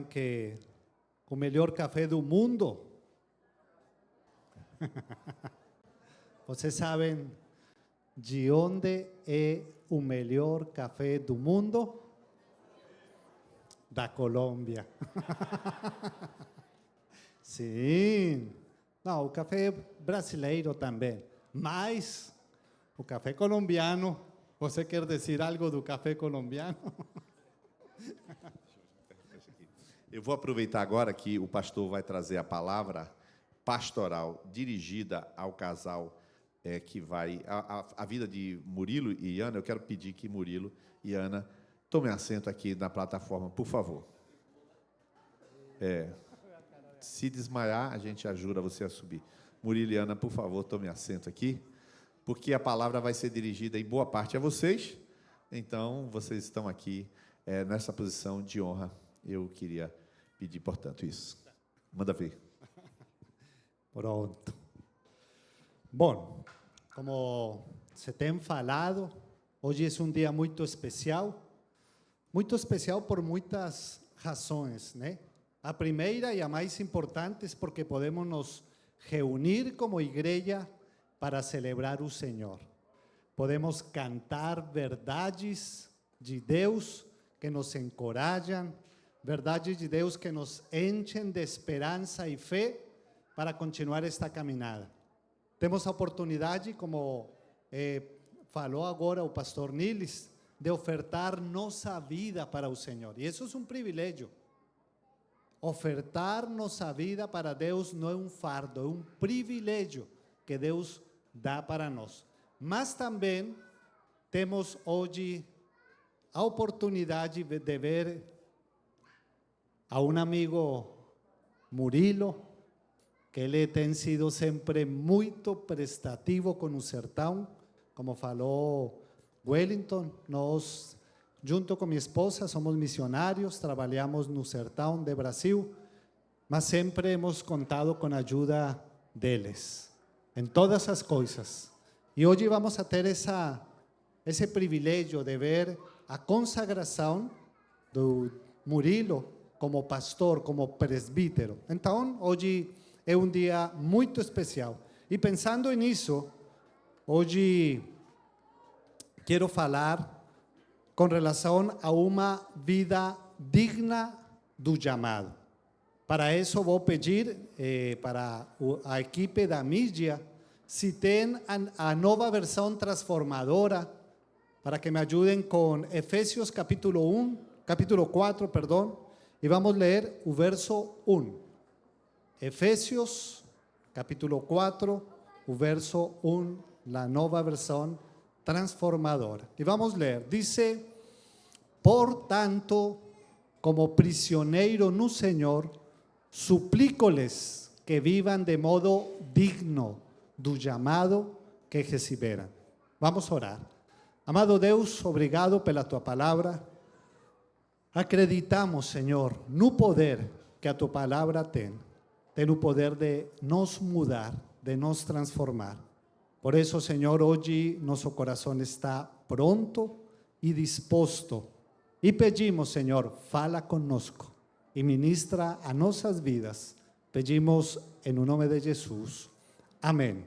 que o melhor café do mundo, vocês sabem de onde é o melhor café do mundo? Da Colômbia. Sim. Não, o café brasileiro também, mas o café colombiano, você quer dizer algo do café colombiano? Eu vou aproveitar agora que o pastor vai trazer a palavra pastoral dirigida ao casal que vai... A vida de Murilo e Ana, eu quero pedir que Murilo e Ana tomem assento aqui na plataforma, por favor. Se desmaiar, a gente ajuda você a subir. Murilo e Ana, por favor, tomem assento aqui, porque a palavra vai ser dirigida em boa parte a vocês. Então, vocês estão aqui nessa posição de honra. Eu queria pedir, portanto, isso. Manda ver. Pronto. Bom, como se tem falado, hoje é um dia muito especial por muitas razões, né? A primeira e a mais importante é porque podemos nos reunir como igreja para celebrar o Senhor. Podemos cantar verdades de Deus que nos encorajam, verdades de Deus que nos enchem de esperança e fé para continuar esta caminhada. Temos a oportunidade, como falou agora o pastor Nilis, de ofertar nossa vida para o Senhor. E isso é um privilégio. Ofertar nossa vida para Deus não é um fardo, é um privilégio que Deus dá para nós. Mas também temos hoje a oportunidade de ver a um amigo Murilo, que ele tem sido sempre muito prestativo com o sertão, como falou Wellington. Nós, junto com minha esposa, somos missionários, trabalhamos no sertão de Brasil, mas sempre hemos contado com a ajuda deles, em todas as coisas. E hoje vamos a ter esse privilégio de ver a consagração do Murilo como pastor, como presbítero. Então, hoje é um dia muito especial. E pensando nisso, hoje quero falar com relação a uma vida digna do chamado. Para isso, vou pedir para a equipe da mídia se tem a nova versão transformadora, para que me ajudem com Efésios capítulo 4, perdão, e vamos ler o verso 1. Efésios capítulo 4, o verso 1, la nova versão transformadora. E vamos ler, dice: por tanto, como prisioneiro no Senhor, suplíco-les que vivan de modo digno do chamado que receberam. Vamos orar. Amado Deus, obrigado pela tua palavra. Acreditamos, Senhor, no poder que a tua palavra tem o poder de nos mudar, de nos transformar. Por isso, Senhor, hoje nosso coração está pronto e disposto. E pedimos, Senhor, fala conosco e ministra a nossas vidas. Pedimos em nome de Jesus. Amém.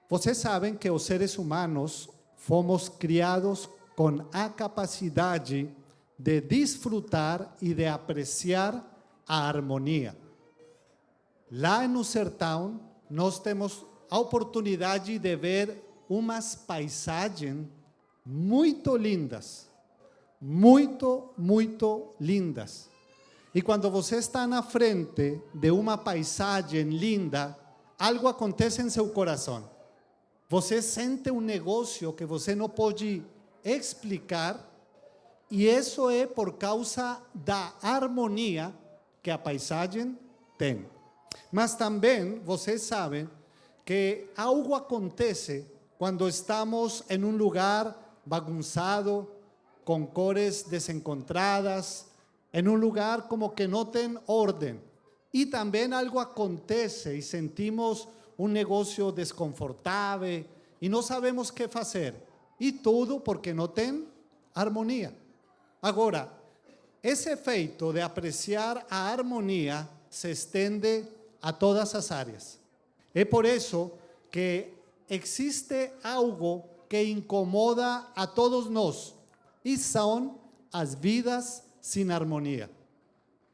Vocês sabem que os seres humanos fomos criados com a capacidade de desfrutar e de apreciar a harmonia. Lá no sertão, nós temos a oportunidade de ver umas paisagens muito lindas, muito lindas. E quando você está na frente de uma paisagem linda, algo acontece em seu coração. Você sente um negócio que você não pode explicar, e isso é por causa da harmonia que a paisagem tem. Mas também vocês sabem que algo acontece quando estamos em um lugar bagunçado, com cores desencontradas, em um lugar como que não tem ordem. E também algo acontece e sentimos um negócio desconfortável e não sabemos o que fazer. E tudo porque não tem harmonia. Agora, esse efeito de apreciar a harmonia se estende a todas as áreas. É por isso que existe algo que incomoda a todos nós, e são as vidas sem harmonia,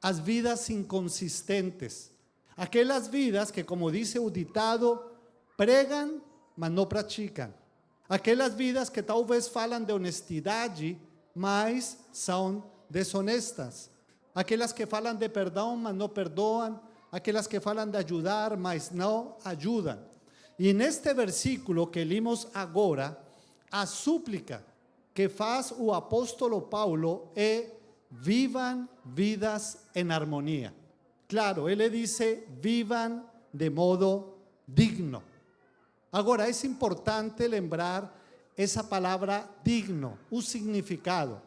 as vidas inconsistentes, aquelas vidas que, como dice o ditado, pregam, mas não praticam, aquelas vidas que talvez falam de honestidade, mas são desonestas, aquelas que falam de perdão, mas não perdoam, aquelas que falam de ajudar, mas não ajudam. E neste versículo que lemos agora, a súplica que faz o apóstolo Paulo é: vivan vidas en armonía. Claro, ele dice: vivan de modo digno. Agora, é importante lembrar essa palavra digno, o significado.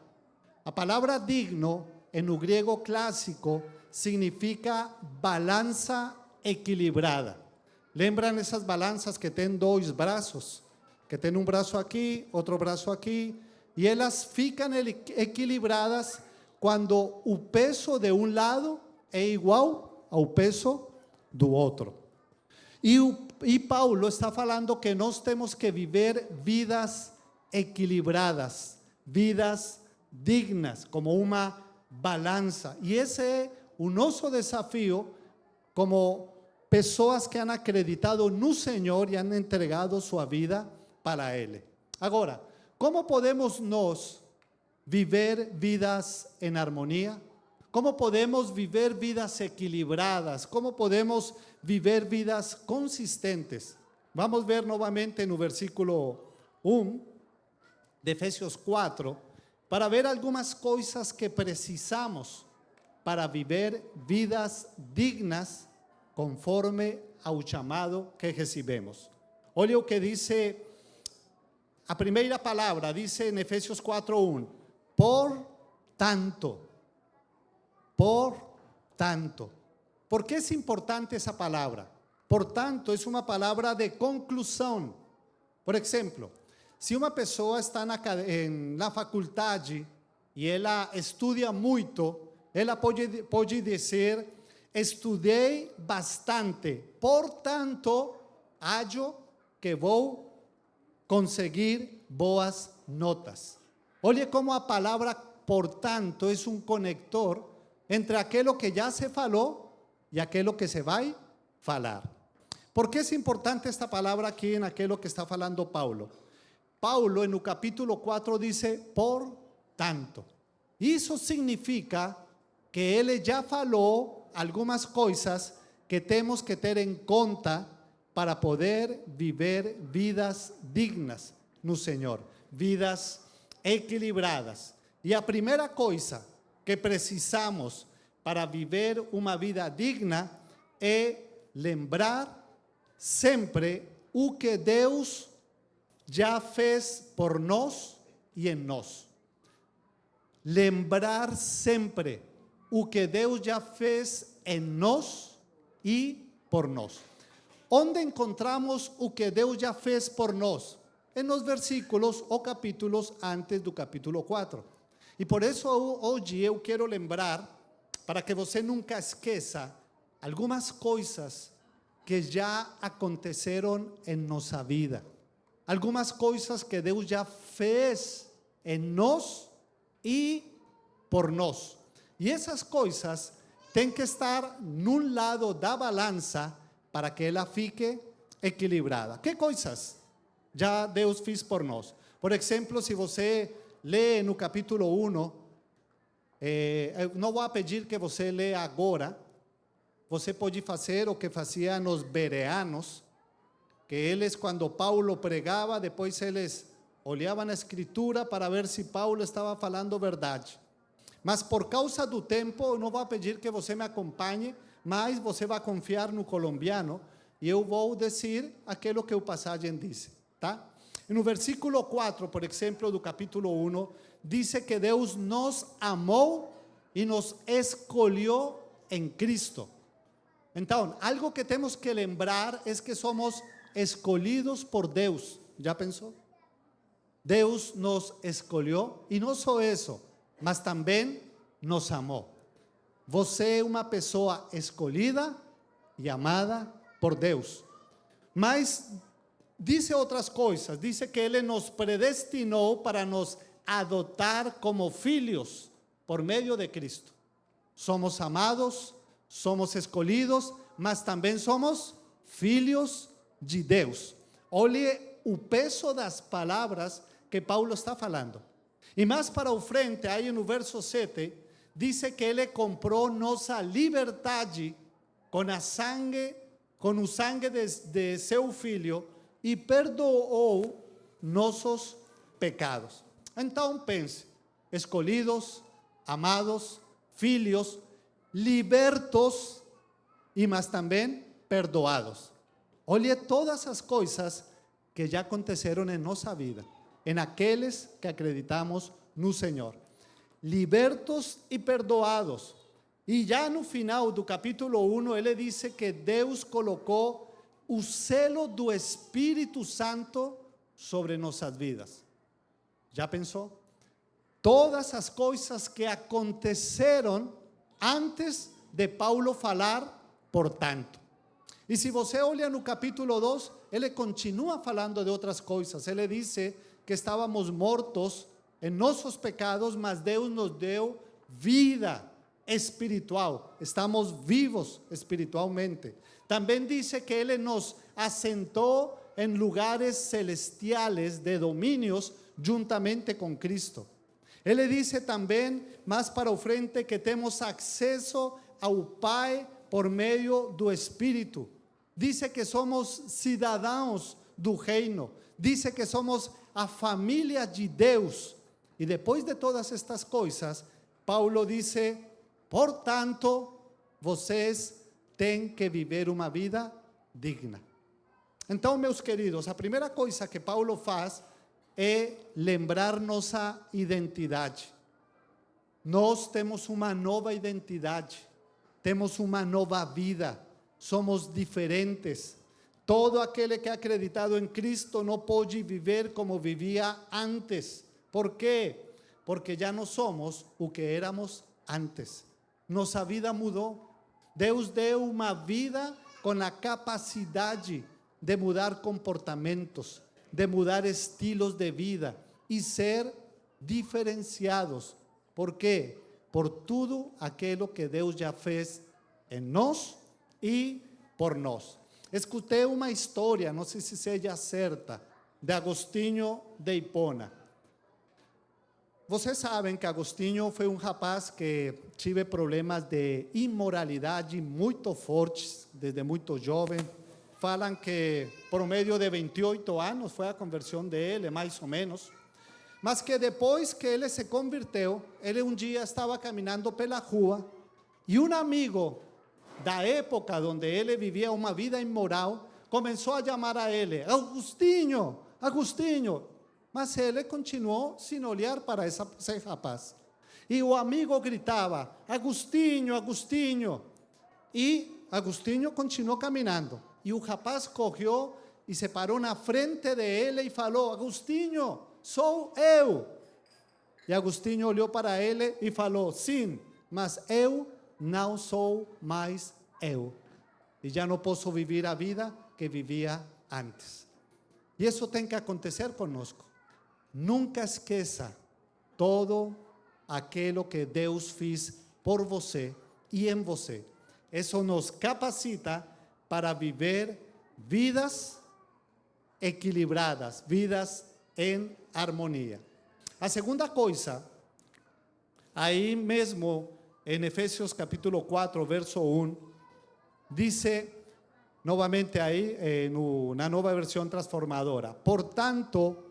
A palavra digno, no grego clássico, significa balança equilibrada. Lembram essas balanças que têm dois braços? Que tem um braço aqui, outro braço aqui, e elas ficam equilibradas quando o peso de um lado é igual ao peso do outro. E Paulo está falando que nós temos que viver vidas equilibradas, vidas dignas, como uma balança. E esse é o nosso desafio como pessoas que han acreditado no Senhor e han entregado sua vida para Ele. Agora, como podemos nós viver vidas em harmonia? Como podemos viver vidas equilibradas? Como podemos viver vidas consistentes? Vamos ver novamente no versículo 1 de Efésios 4, para ver algumas coisas que precisamos para viver vidas dignas conforme ao chamado que recebemos. Olha o que dice a primeira palavra, dice en Efesios 4:1, por tanto. ¿Por qué es importante esa palabra? Por tanto, es una palabra de conclusão. Por exemplo, se uma pessoa está na faculdade e ela estuda muito, ela pode dizer: estudei bastante, portanto, acho que vou conseguir boas notas. Olhe como a palavra portanto é um conector entre aquilo que já se falou e aquilo que se vai falar. ¿Por qué es importante esta palabra aquí en aquello que está falando Paulo? Paulo en el capítulo 4 dice, por tanto. Isso significa que ele já falou algumas coisas que temos que ter em conta para poder viver vidas dignas no Senhor, vidas equilibradas. E a primeira coisa que precisamos para viver uma vida digna é lembrar sempre o que Deus já fez por nós e em nós. Lembrar sempre o que Deus já fez em nós e por nós. Onde encontramos o que Deus já fez por nós? Em nos versículos ou capítulos antes do capítulo 4. E por isso hoje eu quero lembrar, para que você nunca esqueça, algumas coisas que já aconteceram em nossa vida. Algumas coisas que Deus já fez em nós e por nós. E essas coisas têm que estar num lado da balança para que ela fique equilibrada. Que coisas já Deus fez por nós? Por exemplo, se você lê no capítulo 1, não vou pedir que você leia agora, você pode fazer o que faziam os bereanos, que eles, quando Paulo pregava, depois eles olhavam na escritura para ver se Paulo estava falando verdade. Mas por causa do tempo, eu não vou pedir que você me acompanhe, mas você vai confiar no colombiano, e eu vou dizer aquilo que o passagem diz, tá? No versículo 4, por exemplo, do capítulo 1, diz que Deus nos amou e nos escolheu em Cristo. Então, algo que temos que lembrar é que somos escolhidos por Deus. Já pensou? Deus nos escolheu, e não só isso, mas também nos amou. Você é uma pessoa escolhida e amada por Deus. Mas dice outras coisas. Dice que Ele nos predestinou para nos adotar como filhos por meio de Cristo. Somos amados, somos escolhidos, mas também somos filhos de Deus. Olhe o peso das palavras que Paulo está falando. E mais para o frente, aí no verso 7, dice que Ele comprou nossa liberdade com o sangue de seu Filho e perdoou nossos pecados. Então pense, escolhidos, amados, filhos, libertos e mas também perdoados. Olhe todas as coisas que já aconteceram em nossa vida, em aqueles que acreditamos no Senhor. Libertos e perdoados. E já no final do capítulo 1, ele diz que Deus colocou o selo do Espírito Santo sobre nossas vidas. Já pensou? Todas as coisas que aconteceram antes de Paulo falar, portanto. E se você olha no capítulo 2, ele continua falando de outras coisas. Ele diz que estávamos mortos em nossos pecados, mas Deus nos deu vida espiritual. Estamos vivos espiritualmente. Também diz que Ele nos assentou em lugares celestiales de domínios juntamente com Cristo. Ele diz também, mais para o frente, que temos acesso ao Pai por meio do Espírito. Diz que somos cidadãos do reino. Diz que somos a família de Deus. E depois de todas estas coisas, Paulo diz: portanto, vocês têm que viver uma vida digna. Então, meus queridos, a primeira coisa que Paulo faz é lembrar nossa identidade. Nós temos uma nova identidade, temos uma nova vida, somos diferentes. Todo aquele que é acreditado em Cristo não pode viver como vivia antes. ¿Por quê? Porque já não somos o que éramos antes. Nossa vida mudou. Deus deu uma vida com a capacidade de mudar comportamentos, de mudar estilos de vida e ser diferenciados. ¿Por quê? Por tudo aquilo que Deus já fez em nós e por nós. Escutei uma história, não sei se seja certa, de Agostinho de Hipona. Vocês sabem que Agostinho foi um rapaz que tive problemas de imoralidade muito fortes, desde muito jovem. Falam que por meio de 28 anos foi a conversão dele, mais ou menos. Mas que depois que ele se converteu, ele um dia estava caminhando pela rua e um amigo da época onde ele vivia uma vida imoral começou a chamar a ele: Agostinho, Agostinho. Mas ele continuou sem olhar para esse rapaz. E o amigo gritava: Agostinho, Agostinho. E Agostinho continuou caminhando. E o rapaz correu e se parou na frente dele e falou: Agostinho, sou eu. E Agostinho olhou para ele e falou: sim, mas eu não sou mais eu. E já não posso viver a vida que vivia antes. E isso tem que acontecer conosco. Nunca esqueça todo aquilo que Deus fez por você e em você. Isso nos capacita para viver vidas equilibradas, vidas em harmonia. A segunda coisa, aí mesmo em Efésios capítulo 4, verso 1, diz novamente aí na nova versão transformadora: portanto,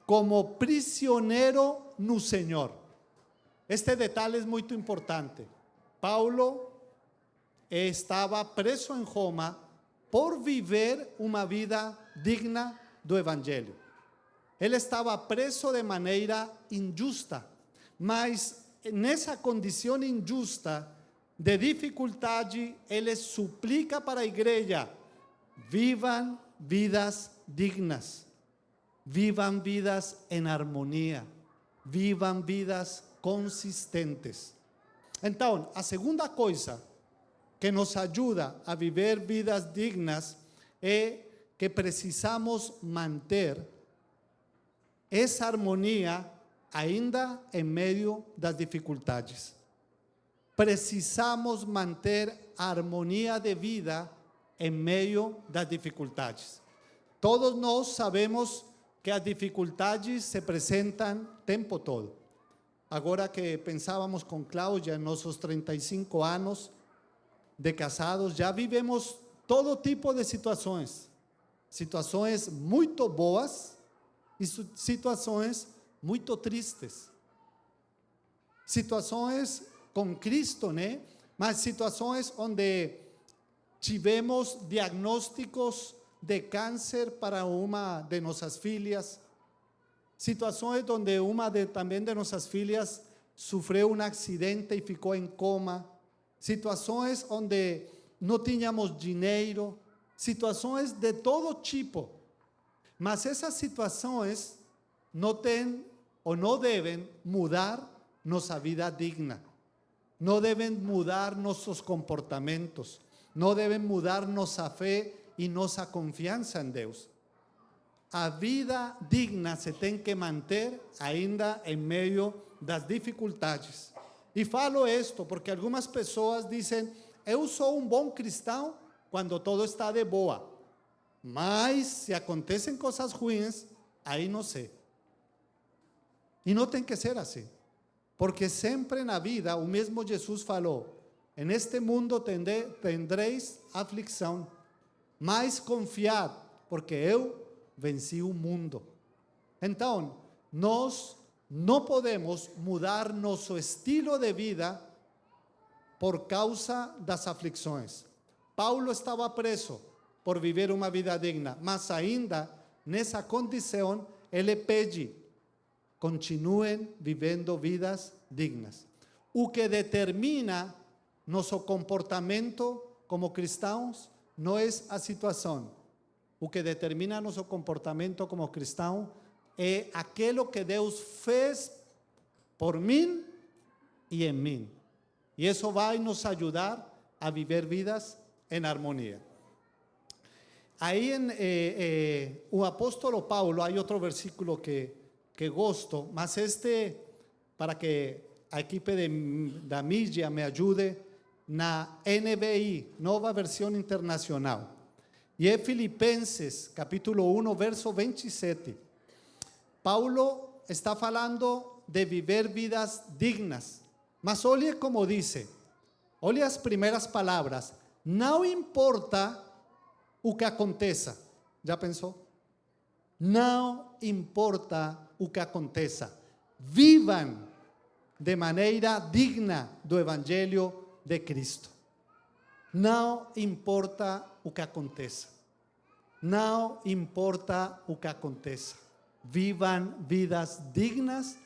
como prisioneiro no Senhor. Este detalhe é muito importante. Paulo estava preso em Roma por viver uma vida digna do Evangelho. Ele estava preso de maneira injusta, mas nessa condição injusta, de dificuldade, ele suplica para a igreja: vivam vidas dignas. Vivan vidas en armonía, vivan vidas consistentes. Então, a segunda coisa que nos ajuda a viver vidas dignas é que precisamos manter essa harmonia ainda em meio das dificuldades. Precisamos manter a harmonia de vida em meio das dificuldades. Todos nós sabemos que as dificuldades se apresentam o tempo todo. Agora que pensávamos com Cláudia em nossos 35 anos de casados, já vivemos todo tipo de situações. Situações muito boas e situações muito tristes. Situações com Cristo, né? Mas situações onde tivemos diagnósticos de câncer para uma de nossas filhas. Situações onde também de nossas filhas sofreu um acidente e ficou em coma. Situações onde não tínhamos dinheiro. Situações de todo tipo. Mas essas situações não têm ou não devem mudar nossa vida digna. Não devem mudar nossos comportamentos. Não devem mudar nossa fé e nossa confiança em Deus. A vida digna se tem que manter ainda em meio das dificuldades. E falo isto porque algumas pessoas dizem: eu sou um bom cristão quando todo está de boa. Mas se acontecem coisas ruins, aí não sei. E não tem que ser assim. Porque sempre na vida, o mesmo Jesus falou: en este mundo tendréis aflição, mas confiad, porque eu venci o mundo. Então, nós não podemos mudar nosso estilo de vida por causa das aflições. Paulo estava preso por viver uma vida digna, mas ainda nessa condição ele pede: continuem vivendo vidas dignas. O que determina nosso comportamento como cristãos não é a situação. O que determina nosso comportamento como cristão é aquilo que Deus fez por mim e em mim. E isso vai nos ajudar a viver vidas em harmonia. Aí o apóstolo Paulo, há outro versículo que gosto, mas para que a equipe da mídia me ajude, na NVI, Nova Versão Internacional. E é Filipenses, capítulo 1, verso 27. Paulo está falando de viver vidas dignas. Mas olhe como diz, olhe as primeiras palavras: não importa o que aconteça. Já pensou? Não importa o que aconteça. Vivam de maneira digna do Evangelho de Cristo. Não importa o que aconteça. Não importa o que aconteça. Vivam vidas dignas,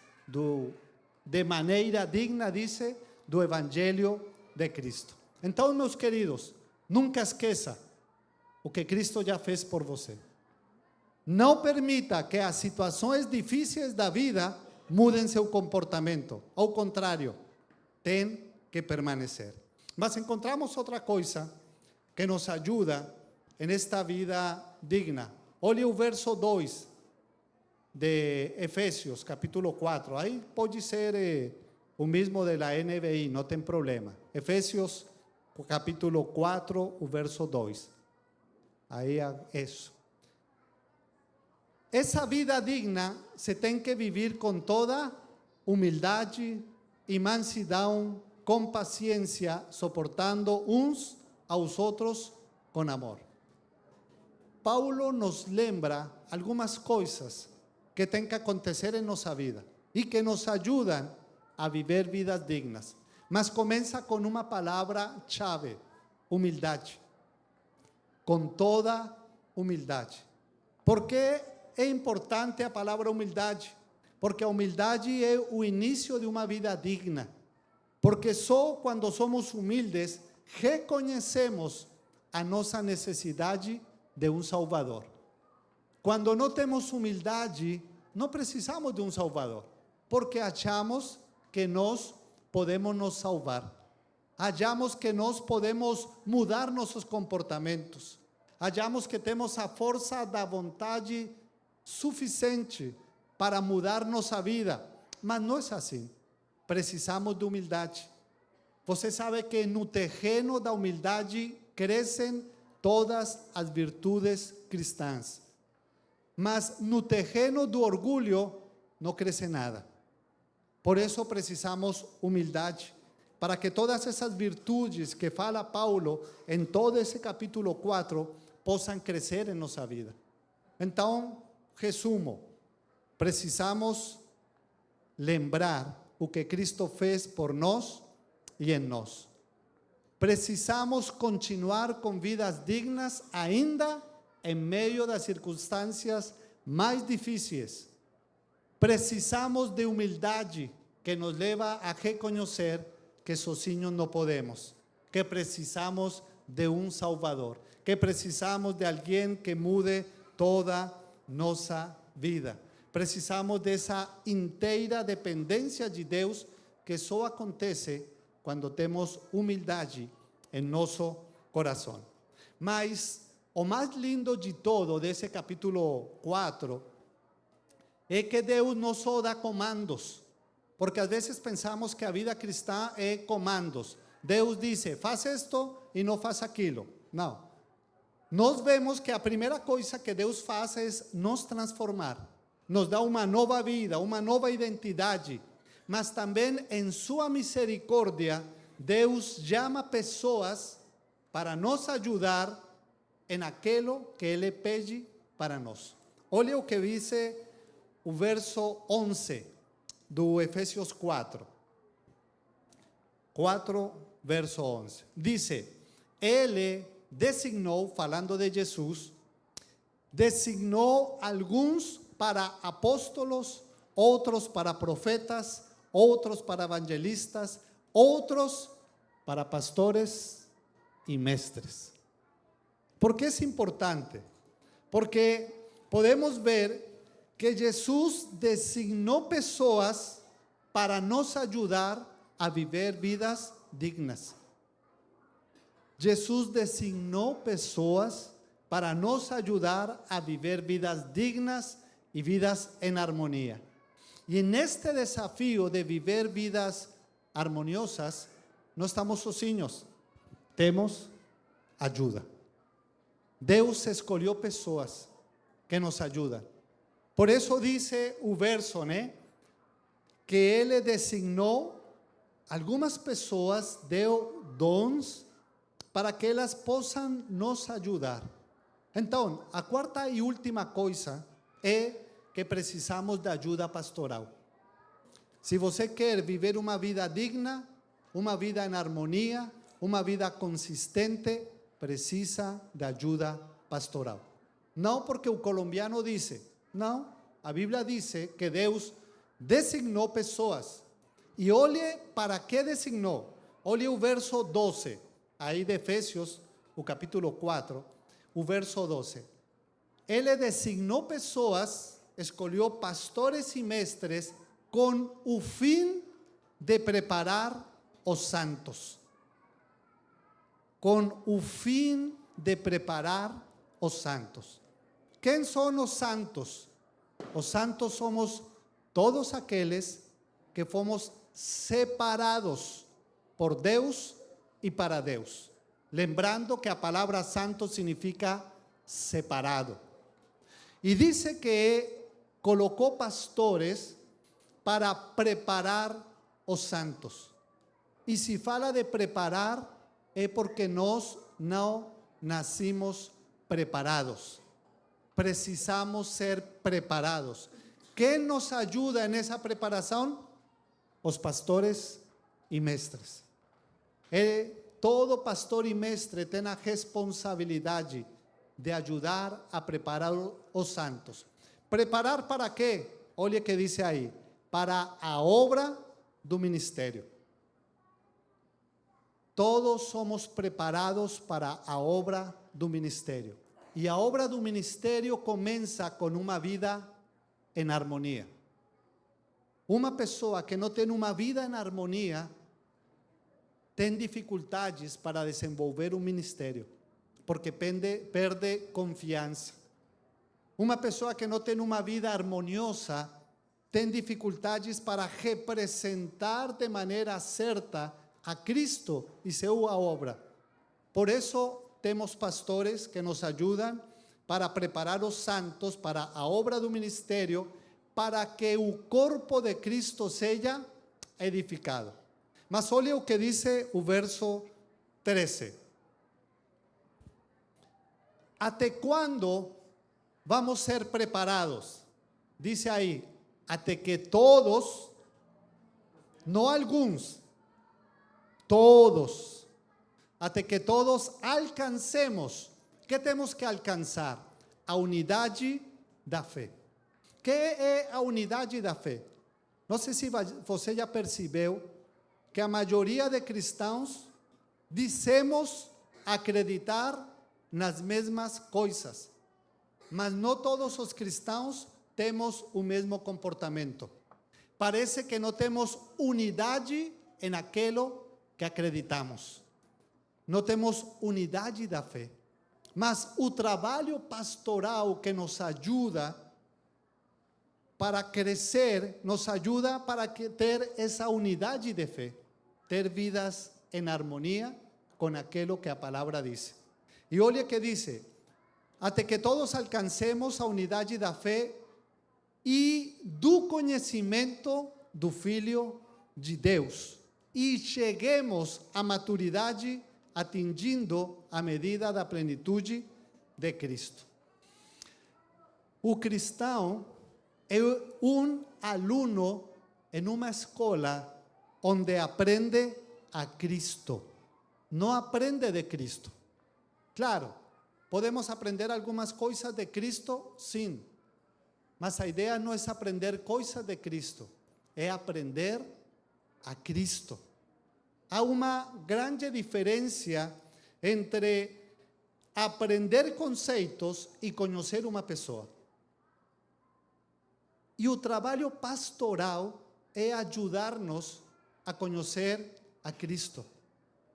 de maneira digna, dice, do Evangelho de Cristo. Então, meus queridos, nunca esqueça o que Cristo já fez por você. Não permita que as situações difíceis da vida mudem seu comportamento. Ao contrário, tem que permanecer. Mas encontramos outra coisa que nos ajuda nesta vida digna. Olhe o verso 2 de Efésios, capítulo 4. Aí pode ser o mesmo da NVI, não tem problema. Efésios, capítulo 4, o verso 2. Aí é isso. Essa vida digna se tem que viver com toda humildade e mansidão, com paciência, suportando uns aos outros com amor. Paulo nos lembra algumas coisas que tem que acontecer em nossa vida e que nos ajudam a viver vidas dignas. Mas começa com uma palavra-chave: humildade. Com toda humildade. Por que é importante a palavra humildade? Porque a humildade é o início de uma vida digna. Porque só quando somos humildes reconhecemos a nossa necessidade de um Salvador. Quando não temos humildade, não precisamos de um Salvador, porque achamos que nós podemos nos salvar. Hallamos que nós podemos mudar nossos comportamentos. Hallamos que temos a força da vontade suficiente para mudar nossa vida. Mas não é assim. Precisamos de humildade. Você sabe que no terreno da humildade crescem todas as virtudes cristãs. Mas no terreno do orgulho não cresce nada. Por isso precisamos humildade, para que todas essas virtudes que fala Paulo em todo esse capítulo 4 possam crescer em nossa vida. Então, resumo, precisamos lembrar o que Cristo fez por nós e em nós. Precisamos continuar com vidas dignas ainda em meio das circunstâncias mais difíceis. Precisamos de humildade que nos leva a reconhecer que sozinhos não podemos, que precisamos de um Salvador, que precisamos de alguém que mude toda nossa vida. Precisamos dessa inteira dependência de Deus que só acontece quando temos humildade em nosso coração. Mas o mais lindo de todo desse capítulo 4 é que Deus não só dá comandos, porque às vezes pensamos que a vida cristã é comandos. Deus diz, faz isto e não faz aquilo. Não. Nós vemos que a primeira coisa que Deus faz é nos transformar. Nos dá uma nova vida, uma nova identidade. Mas também em sua misericórdia, Deus chama pessoas para nos ajudar em aquilo que Ele pede para nós. Olha o que diz o verso 11 do Efésios 4. 4, verso 11. Diz, Ele designou, falando de Jesus, designou alguns para apóstolos, outros para profetas, outros para evangelistas, outros para pastores e mestres. ¿Por qué es importante? Porque podemos ver que Jesus designó pessoas para nos ajudar a viver vidas dignas. Jesus designou pessoas para nos ajudar a viver vidas dignas y vidas en armonía. Y en este desafío de viver vidas armoniosas, no estamos sozinhos, temos ajuda. Deus escolheu pessoas que nos ajudam. Por isso dice o verso, né? Que Ele designou algumas pessoas, deu dons para que elas possam nos ajudar. Então, a quarta e última coisa é que precisamos de ajuda pastoral. Se você quer viver uma vida digna, uma vida em harmonia, uma vida consistente, precisa de ajuda pastoral. Não porque o colombiano disse, não, a Bíblia diz que Deus designou pessoas. E olhe para que designou. Olhe o verso 12, aí de Efésios, o capítulo 4, o verso 12. Ele designou pessoas, escolheu pastores e mestres com o fim de preparar os santos. Com o fim de preparar os santos. Quem são os santos? Os santos somos todos aqueles que fomos separados por Deus e para Deus. Lembrando que a palavra santo significa separado. E diz que colocou pastores para preparar os santos. E se fala de preparar, é porque nós não nascimos preparados. Precisamos ser preparados. Quem nos ajuda nessa preparação? Os pastores e mestres. Todo pastor e mestre tem a responsabilidade de ajudar a preparar os santos. Preparar para quê? Olha o que diz aí. Para a obra do ministério. Todos somos preparados para a obra do ministério. E a obra do ministério começa com uma vida em harmonia. Uma pessoa que não tem uma vida em harmonia tem dificuldades para desenvolver um ministério, porque perde confiança. Uma pessoa que não tem uma vida harmoniosa tem dificuldades para representar de maneira certa a Cristo e sua obra. Por isso, temos pastores que nos ajudam para preparar os santos para a obra do ministério, para que o corpo de Cristo seja edificado. Mas olha o que diz o verso 13. ¿Até quando vamos ser preparados? Dice aí, até que todos, não alguns, todos, até que todos alcancemos. ¿Qué temos que alcançar? A unidade da fé. Que é a unidade da fé? Não sei se você já percebeu que a maioria de cristãos dizemos acreditar nas mesmas coisas, mas não todos os cristãos temos o mesmo comportamento. Parece que não temos unidade em aquilo que acreditamos. Não temos unidade da fé. Mas o trabalho pastoral que nos ajuda para crescer, nos ajuda para ter essa unidade de fé, ter vidas em harmonia com aquilo que a palavra diz. E olha que diz, até que todos alcancemos a unidade da fé e do conhecimento do Filho de Deus, e cheguemos à maturidade, atingindo a medida da plenitude de Cristo. O cristão é um aluno em uma escola onde aprende a Cristo, não aprende de Cristo. Claro, podemos aprender algumas coisas de Cristo, sim, mas a ideia não é aprender coisas de Cristo, é aprender a Cristo. Há uma grande diferença entre aprender conceitos e conhecer uma pessoa. E o trabalho pastoral é ajudar-nos a conhecer a Cristo.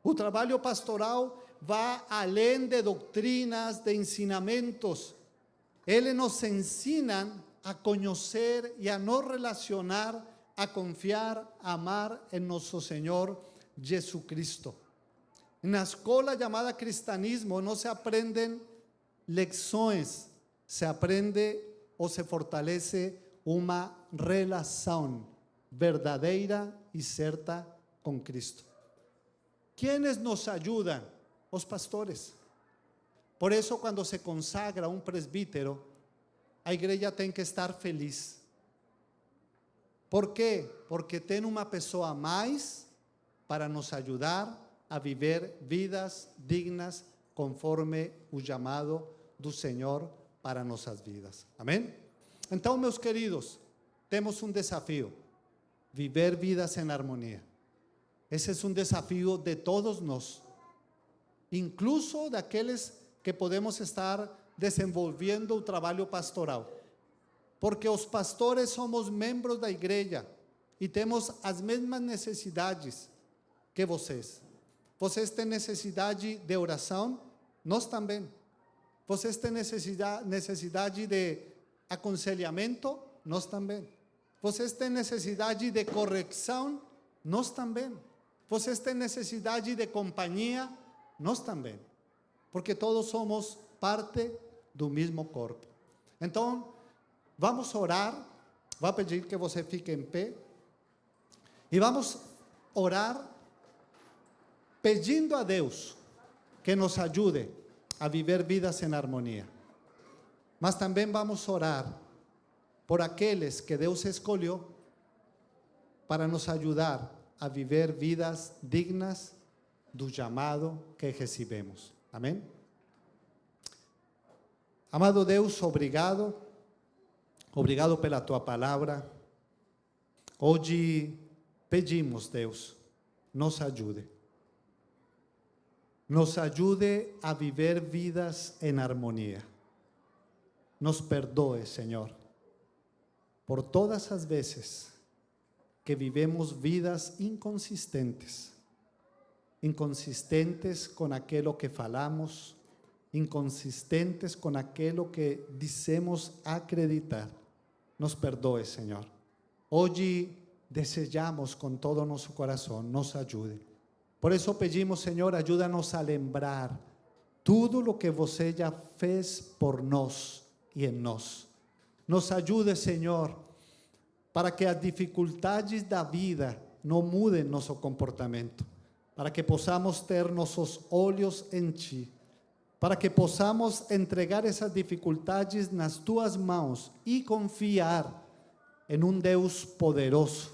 O trabalho pastoral vai além de doutrinas, de ensinamentos. Ele nos ensina a conhecer e a nos relacionar, a confiar, a amar em nosso Senhor Jesucristo. Na escola chamada cristianismo não se aprendem lições, se aprende ou se fortalece uma relação verdadeira e certa com Cristo. ¿Quiénes nos ayudan? Os pastores. Por isso, quando se consagra um presbítero, a igreja tem que estar feliz. ¿Por quê? Porque tem uma pessoa a mais para nos ajudar a viver vidas dignas conforme o chamado do Senhor para nossas vidas. Amém? Então, meus queridos, temos um desafio: viver vidas em harmonia. Esse é um desafio de todos nós, incluso daqueles que podemos estar desenvolvendo o trabalho pastoral, porque os pastores somos membros da igreja e temos as mesmas necessidades que vocês. Vocês têm necessidade de oração? Nós também. Vocês têm necessidade de aconselhamento? Nós também. Vocês têm necessidade de correção? Nós também. Vocês têm necessidade de companhia? Nós também. Porque todos somos parte do mesmo corpo. Então, vamos orar. Vou pedir que você fique em pé. E vamos orar pedindo a Deus que nos ajude a viver vidas em harmonia. Mas também vamos orar por aqueles que Deus escolheu para nos ajudar a viver vidas dignas do chamado que recebemos. Amém? Amado Deus, obrigado. Obrigado pela tua palavra. Hoje pedimos, Deus, nos ajude. Nos ajude a viver vidas em harmonia. Nos perdoe, Senhor, por todas as vezes que vivemos vidas inconsistentes, inconsistentes com aquilo que falamos, inconsistentes com aquilo que dizemos acreditar. Nos perdoe, Senhor. Hoje desejamos com todo nosso coração, nos ajude. Por isso pedimos, Senhor, ajuda-nos a lembrar tudo o que você já fez por nós e em nós. Nos ajude, Senhor, para que as dificuldades da vida não mudem nosso comportamento, para que possamos ter nossos olhos em Ti, para que possamos entregar essas dificuldades nas Tuas mãos e confiar em Deus poderoso,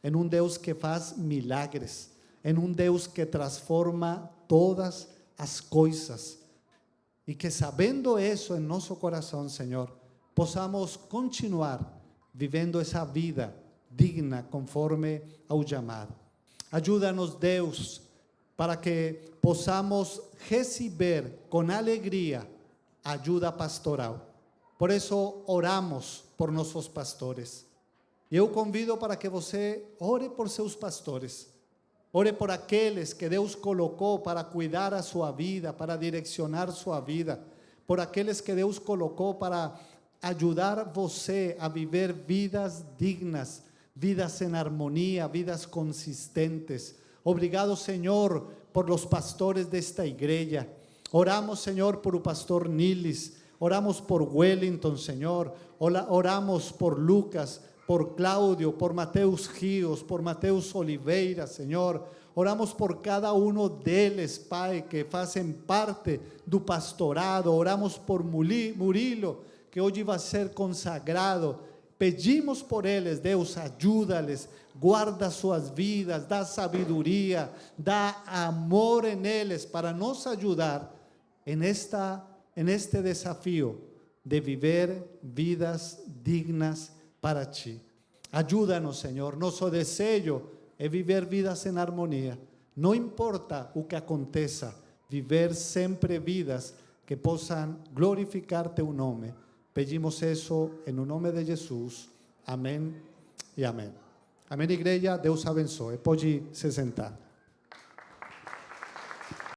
em Deus que faz milagres, em Deus que transforma todas as coisas. E que sabendo isso em nosso coração, Senhor, possamos continuar vivendo essa vida digna conforme ao chamado. Ajuda-nos, Deus, para que possamos receber com alegria ajuda pastoral. Por isso oramos por nossos pastores. Eu convido para que você ore por seus pastores. Ore por aqueles que Deus colocou para cuidar a sua vida, para direcionar sua vida. Por aqueles que Deus colocou para ajudar você a viver vidas dignas, vidas em harmonia, vidas consistentes. Obrigado, Senhor, por los pastores desta igreja. Oramos, Senhor, por o pastor Nilis. Oramos por Wellington, Senhor. Oramos por Lucas, por Cláudio, por Mateus Rios, por Mateus Oliveira, Senhor. Oramos por cada deles, Pai, que fazem parte do pastorado. Oramos por Murilo, que hoje vai ser consagrado. Pedimos por eles, Deus, ajuda-les, guarda suas vidas, dá sabedoria, dá amor em eles para nos ajudar en este desafio de viver vidas dignas para Ti. Ajuda-nos, Senhor. Nosso desejo é viver vidas em harmonia. Não importa o que aconteça, viver sempre vidas que possam glorificar Teu nome. Pedimos isso em nome de Jesus. Amém e amém. Amém, igreja. Deus abençoe. Pode se sentar.